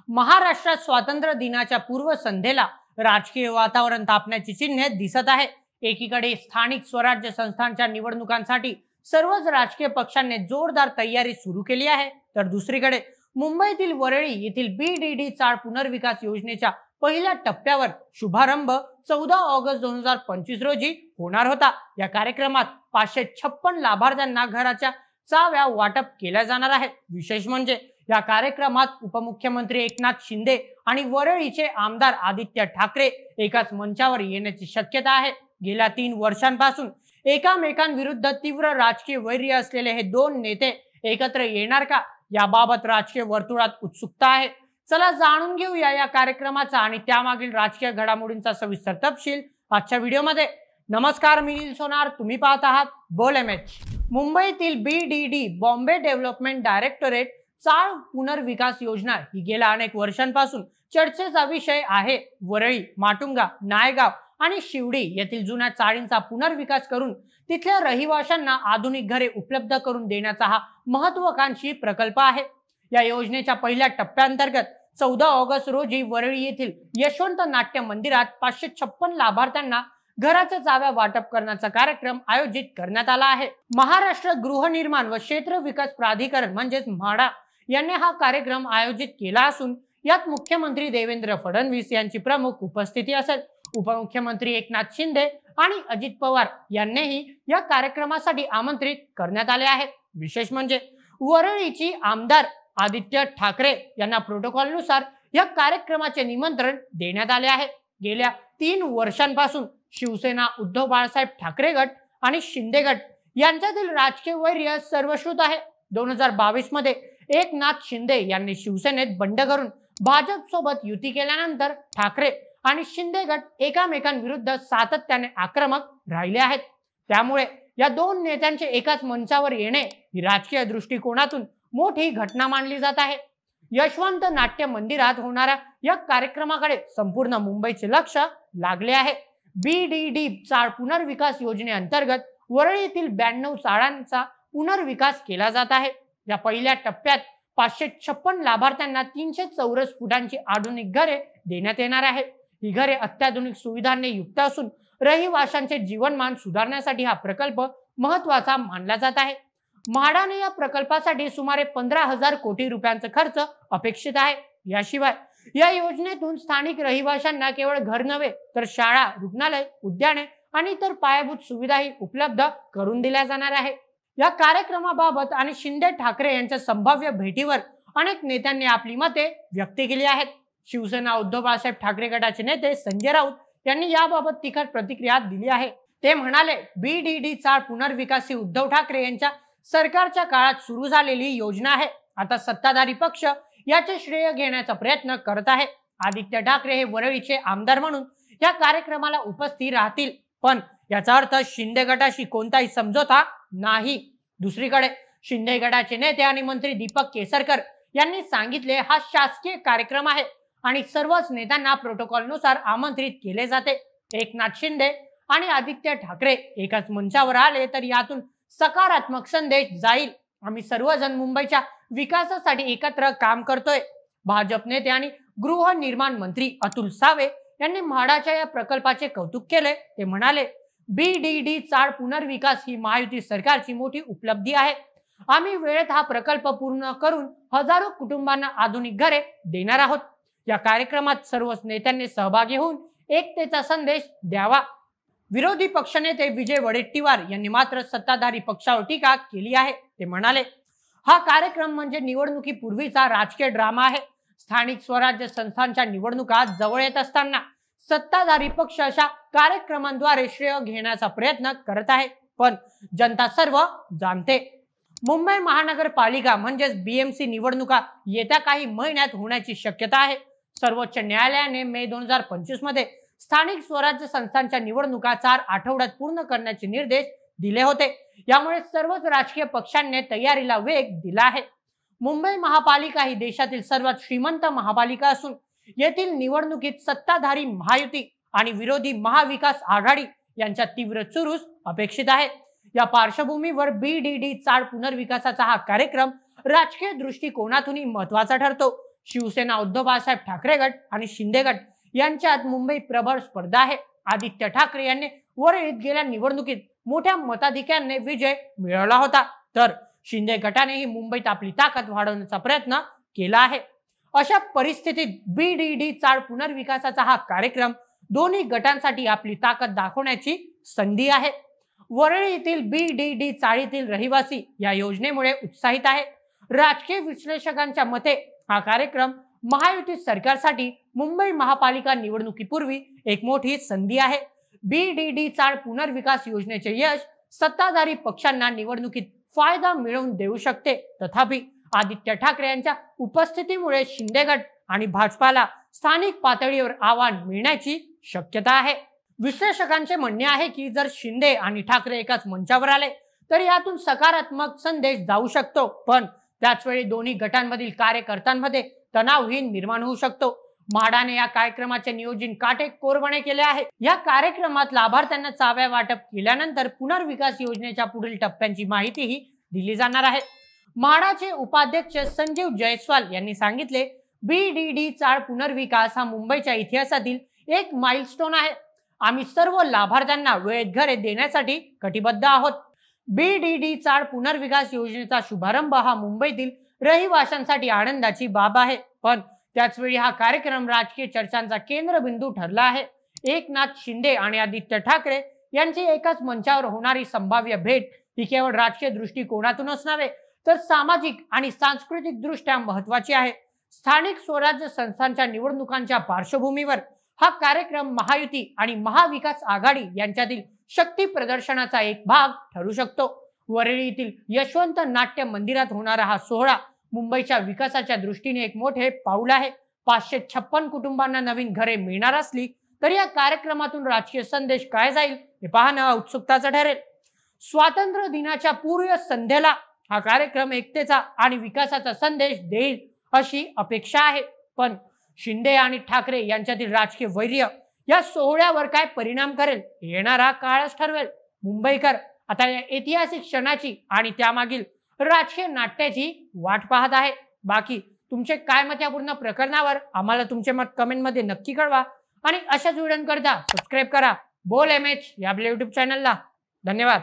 महाराष्ट्रात स्वातंत्र्य दिनाच्या पूर्वसंध्येला राजकीय वातावरण तापण्याची चिन्हे दिसत आहे। एकीकडे स्थानिक स्वराज्य संस्थांच्या निवडणुकांसाठी सर्वच राजकीय पक्षांनी जोरदार तयारी सुरू केली आहे, तर दुसरीकडे मुंबईतील वरळी येथील BDD चाळ पुनर्विकास योजनेच्या पहिल्या टप्प्यावर शुभारंभ 14 ऑगस्ट 2025 रोजी होणार होता। या कार्यक्रमात 556 लाभार्थ्यांना घराच्या चाव्या वाटप केल्या जाणार आहेत। विशेष म्हणजे या कार्यक्रमात उपमुख्यमंत्री एकनाथ शिंदे आणि वरळीचे आमदार आदित्य ठाकरे एकाच मंचावर येण्याची शक्यता आहे। गेल्या 3 वर्षांपासून एकामेकांविरुद्ध तीव्र राजकीय वैर्य असलेले हे दोन नेते एकत्र येणार का, याबाबत राजकीय वर्तुळात उत्सुकता आहे। चला जाणून घेऊया या कार्यक्रमाचा आणि त्यामागील राजकीय घडामोडींचा सविस्तर तपशील आजच्या व्हिडिओमध्ये। नमस्कार, मी नील सोनार, तुम्ही पाहत आहात बोल MH। मुंबईतील BDD बॉम्बे डेव्हलपमेंट डायरेक्टोरेट चाळ पुनर्विकास योजना ही गेल्या अनेक वर्षांपासून चर्चेचा विषय आहे। वरळी, माटुंगा, नायगाव आणि शिवडी येथील जुन्या चाळींचा पुनर्विकास करून तिथल्या रहिवाशांना आधुनिक घरे उपलब्ध करून देण्याचा हा महत्त्वाकांक्षी प्रकल्प आहे। या योजनेच्या पहिल्या टप्प्याअंतर्गत 14 ऑगस्ट रोजी वरळी येथील यशवंत नाट्य मंदिरात 556 लाभार्थ्यांना घराच्या चाव्या वाटप करण्याचा कार्यक्रम आयोजित करण्यात आला आहे। महाराष्ट्र गृहनिर्माण व क्षेत्र विकास प्राधिकरण म्हणजेच म्हाडा यांनी हा कार्यक्रम आयोजित केला असून यात मुख्यमंत्री देवेंद्र फडणवीस यांची प्रमुख उपस्थिती असेल। उपमुख्यमंत्री एकनाथ शिंदे आणि अजित पवार यांनीही या कार्यक्रमासाठी आमंत्रित करण्यात आले आहे। विशेष म्हणजे वरळीची आमदार आदित्य ठाकरे यांना प्रोटोकॉलनुसार या कार्यक्रमाचे निमंत्रण देण्यात आले आहे। गेल्या 3 वर्षांपासून शिवसेना, उद्धव बाळासाहेब ठाकरे गट आणि शिंदे गट यांच्यातील राजकीय वैर्य सर्वश्रुत आहे। 2022 मध्ये एकनाथ शिंदे यांनी शिवसेनेत बंड करून भाजप सोबत युती केल्यानंतर ठाकरे आणि शिंदे गट एकामेकांविरुद्ध सातत्याने आक्रमक राहिले आहेत। त्यामुळे या दोन नेत्यांचे एकाच मंचावर येणे ही राजकीय दृष्टिकोनातून मोठी घटना मानली जात आहे। यशवंत नाट्य मंदिरात होणाऱ्या या कार्यक्रमाकडे संपूर्ण मुंबईचे लक्ष लागले आहे। BDD चाळ पुनर्विकास योजनेअंतर्गत वरळीतील 92 चाळांचा पुनर्विकास केला जात आहे। या पहिल्या टप्प्यात 556 लाभार्थ्यांना 300 चौरस फुटांची आधुनिक घरे देण्यात येणार आहे। ही घरे अत्याधुनिक सुविधांनी युक्त असून रहिवाशांचे जीवनमान सुधारण्यासाठी हा प्रकल्प महत्त्वाचा मानला जात आहे। म्हाडाने या प्रकल्पासाठी सुमारे 15,000 कोटी रुपयांचा खर्च अपेक्षित आहे। याशिवाय या योजनेतून स्थानिक रहिवाशांना केवळ घर नव्हे तर शाळा, रुग्णालय, उद्याने आणि इतर पायाभूत सुविधाही उपलब्ध करून दिल्या जाणार आहे। या कार्यक्रमाबाबत आणि शिंदे ठाकरे यांच्या संभाव्य भेटीवर अनेक नेत्यांनी आपली मते व्यक्त केली आहेत। शिवसेना, उद्धव बाळासाहेब ठाकरे गटाचे नेते संजय राऊत यांनी याबाबत तिखट प्रतिक्रिया दिली आहे। ते म्हणाले, BDD चाळ पुनर्विकास ही उद्धव ठाकरे यांच्या सरकारच्या काळात सुरू झालेली योजना आहे। आता सत्ताधारी पक्ष याचे श्रेय घेण्याचा प्रयत्न करत आहे। आदित्य ठाकरे हे वरळीचे आमदार म्हणून या कार्यक्रमाला उपस्थित राहतील, पण याचा अर्थ शिंदे गटाशी कोणताही समझोता नाही। दुसरीकडे शिंदे गटाचे नेते आणि मंत्री दीपक केसरकर यांनी सांगितले, हा शासकीय कार्यक्रम आहे आणि सर्वच नेत्यांना प्रोटोकॉलनुसार आमंत्रित केले जाते। एकनाथ शिंदे आणि आदित्य ठाकरे एकाच मंचावर आले तर यातून सकारात्मक संदेश जाईल। आम्ही सर्वजण मुंबईच्या विकासासाठी एकत्र काम करतोय। भाजप नेते आणि गृहनिर्माण मंत्री अतुल सावे यांनी म्हाडाच्या या प्रकल्पाचे कौतुक केले। ते म्हणाले, BDD चाळ पुनर्विकास ही महायुती सरकारची मोठी उपलब्धी आहे। आम्ही वेळेत हा प्रकल्प पूर्ण करून हजारो कुटुंबांना आधुनिक घरे देणार आहोत। या कार्यक्रमात सर्वच नेत्यांनी सहभागी होऊन एकतेचा संदेश द्यावा। विरोधी पक्षनेते विजय वडेट्टीवार यांनी मात्र सत्ताधारी पक्षावर टीका केली आहे। ते म्हणाले, हा कार्यक्रम म्हणजे निवडणुकीपूर्वीचा राजकीय ड्रामा आहे। स्थानिक स्वराज्य संस्थांच्या निवडणुका जवळ येत असताना सत्ताधारी पक्ष अशा कार्यक्रमांद्वारे श्रेय घेण्याचा प्रयत्न करत आहे, पण जनता सर्व जाणते। मुंबई महानगरपालिका म्हणजेच BMC निवडणुका येत्या काही महिन्यात होण्याची शक्यता आहे। सर्वोच्च न्यायालयाने मे 2025 मध्ये स्थानिक स्वराज्य संस्थांच्या निवडणुका 4 आठवड्यात पूर्ण करण्याचे निर्देश दिले होते। यामुळे सर्वच राजकीय पक्षांनी तयारीला वेग दिला आहे। मुंबई महापालिका ही देशातील सर्वात श्रीमंत महापालिका असून येथील निवडणुकीत सत्ताधारी महायुती आणि विरोधी महाविकास आघाडी यांच्यात तीव्र चुरूस अपेक्षित आहे। या पार्श्वभूमीवर BDD चाळ पुनर्विकासाचा हा कार्यक्रम राजकीय दृष्टिकोनातूनही महत्त्वाचा ठरतो। शिवसेना उद्धव बाळासाहेब ठाकरे गट आणि शिंदे गट यांच्यात मुंबई प्रबळ स्पर्धा आहे। आदित्य ठाकरे यांनी वरळीत गेल्या निवडणुकीत मोठ्या मताधिक्याने विजय मिळवला होता, तर शिंदे गटानेही मुंबईत आपली ताकद वाढवण्याचा प्रयत्न केला आहे। अशा परिस्थितीत BDD चाळ पुनर्विकासाचा हा कार्यक्रम दोन्ही गटांसाठी आपली ताकद दाखवण्याची संधी आहे। वरळी येथील BDD चाळीतील रहिवासी या योजनेमुळे उत्साहित आहे। राजकीय विश्लेषकांच्या मते हा कार्यक्रम महायुती सरकारसाठी मुंबई महापालिका निवडणुकीपूर्वी एक मोठी संधी आहे। BDD चाळ पुनर्विकास योजनेचे यश सत्ताधारी पक्षांना निवडणुकीत फायदा मिळवून देऊ शकते, तथापि आदित्य ठाकरे यांच्या उपस्थितीमुळे शिंदे गट आणि भाजपाला स्थानिक पातळीवर आव्हान मिळण्याची शक्यता आहे। विश्लेषकांचे म्हणणे आहे की जर शिंदे आणि ठाकरे एकाच मंचावर आले तर यातून सकारात्मक संदेश जाऊ शकतो, पण त्याच वेळी दोन्ही गटांमधील कार्यकर्त्यांमध्ये तणावहीन निर्माण होऊ शकतो। म्हाडाने या कार्यक्रमाचे नियोजन काटेकोरपणे केले आहे। या कार्यक्रमात लाभार्थ्यांना चाव्या वाटप केल्यानंतर पुनर्विकास योजनेच्या पुढील टप्प्यांची माहितीही दिली जाणार आहे। म्हाडाचे उपाध्यक्ष संजीव जयस्वाल यांनी सांगितले, BDD चाळ पुनर्विकास हा मुंबईच्या इतिहासातील एक माइलस्टोन आहे। आम्ही सर्व लाभार्थ्यांना वेळेत घरे देण्यासाठी कटिबद्ध आहोत। BDD चाळ पुनर्विकास योजनेचा शुभारंभ हा मुंबईतील रहिवाशांसाठी आनंदाची बाब आहे, पण त्याच वेळी हा कार्यक्रम राजकीय चर्चांचा केंद्रबिंदू ठरला आहे। एकनाथ शिंदे आणि आदित्य ठाकरे यांची एकाच मंचावर होणारी संभाव्य भेट ही केवळ राजकीय दृष्टिकोनातूनच नव्हे तर सामाजिक आणि सांस्कृतिक दृष्ट्या महत्त्वाची आहे। स्थानिक स्वराज्य संस्थांच्या निवडणुकांच्या पार्श्वभूमीवर हा कार्यक्रम महायुती आणि महाविकास आघाडी यांच्यातील शक्ती प्रदर्शनाचा एक भाग ठरू शकतो। वरळीतील यशवंत नाट्य मंदिरात होणारा हा सोहळा मुंबईच्या विकासाच्या दृष्टीने एक मोठे पाऊल आहे। 556 कुटुंबांना नवीन घरे मिळणार असली तर या कार्यक्रमातून राजकीय संदेश काय जाईल हे पाहणं उत्सुकताचं ठरेल। स्वातंत्र्य दिनाच्या पूर्व संध्येला हा कार्यक्रम एकतेचा आणि विकासाचा संदेश देईल अशी अपेक्षा आहे, पण शिंदे आणि ठाकरे यांच्यातील राजकीय वैर्य या सोहळ्यावर काय परिणाम करेल येणारा काळच ठरवेल। मुंबईकर आता या ऐतिहासिक क्षणाची आणि त्यामागील राजकीय नाट्याची वाट पाहत आहे। बाकी तुमचे काय मत या पूर्ण प्रकरणावर आम्हाला तुमचे मत कमेंटमध्ये नक्की कळवा आणि अशाच व्हिडिओंकरता सबस्क्राईब करा बोल MH या आपल्या YouTube चॅनलला। धन्यवाद।